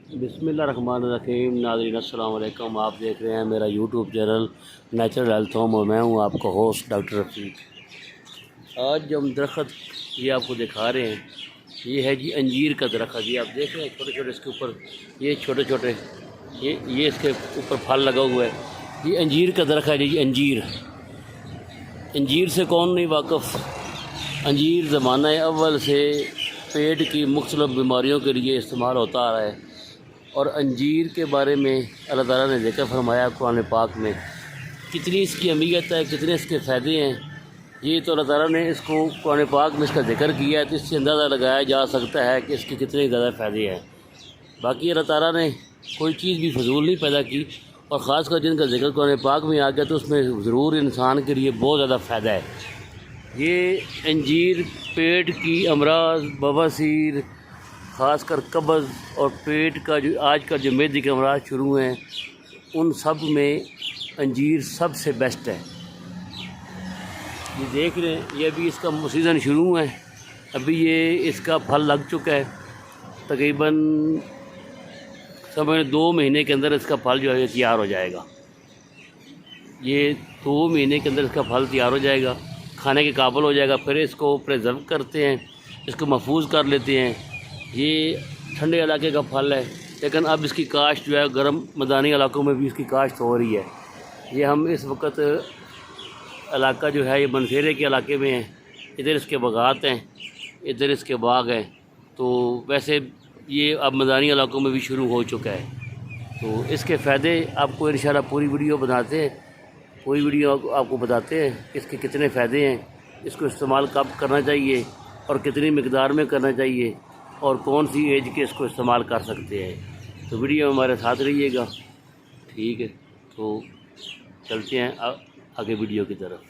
बिस्मिल्लाहिर्रहमानिर्रहीम। नाज़रीन अस्सलाम वालेकुम। आप देख रहे हैं मेरा YouTube channel natural health home और मैं हूं आपका होस्ट डॉक्टर रफ़ीक। आज जो हम दरख्त ये आपको दिखा रहे हैं ये है जी अंजीर का दरख्त। ये आप देख रहे हैं छोटे छोटे इसके ऊपर ये छोटे छोटे ये इसके ऊपर फल लगा हुआ है। ये अंजीर का दरख्त है जी। अंजीर से कौन नहीं वाक़फ़। अंजीर ज़माना अव्वल से पेट की मुख्तलिफ़ बीमारियों के लिए इस्तेमाल होता आ रहा है और अंजीर के बारे में अल्लाह ताला ने ज़िक्र फरमाया कुरान पाक में। कितनी इसकी अहमियत है, कितने इसके फ़ायदे हैं, ये तो अल्लाह ताला ने इसको कुरान पाक में इसका ज़िक्र किया है, तो इससे अंदाज़ा लगाया जा सकता है कि इसके कितने ज़्यादा फ़ायदे हैं। बाकी अल्लाह ताला ने कोई चीज़ भी फजूल नहीं पैदा की और ख़ास कर जिनका ज़िक्र कुरान पाक में आ गया तो उसमें ज़रूर इंसान के लिए बहुत ज़्यादा फ़ायदा है। ये अंजीर पेट की अमराज, बवासीर, ख़ासकर कब्ज़ और पेट का जो आजकल जो मैदे के अमराज शुरू हैं उन सब में अंजीर सबसे बेस्ट है। ये देख रहे हैं ये अभी इसका सीज़न शुरू है, अभी ये इसका फल लग चुका है। तकरीबन समझ 2 महीने के अंदर इसका फल जो है तैयार हो जाएगा। ये 2 महीने के अंदर इसका फल तैयार हो जाएगा, खाने के काबिल हो जाएगा। फिर इसको प्रिजर्व करते हैं, इसको महफूज कर लेते हैं। ये ठंडे इलाके का फल है, लेकिन अब इसकी काश्त जो है गर्म मैदानी इलाकों में भी इसकी काश्त हो रही है। ये हम इस वक्त इलाका जो है ये बनसेरे के इलाके में है। इधर इसके बागात हैं, इधर इसके बाग हैं। तो वैसे ये अब मैदानी इलाकों में भी शुरू हो चुका है। तो इसके फ़ायदे आपको इंशाल्लाह पूरी वीडियो बताते हैं, पूरी वीडियो आपको बताते हैं इसके कितने फ़ायदे हैं, इसको इस्तेमाल कब करना चाहिए और कितनी मिकदार में करना चाहिए और कौन सी एज के इसको इस्तेमाल कर सकते हैं। तो वीडियो में हमारे साथ रहिएगा, ठीक है। तो चलते हैं आगे वीडियो की तरफ।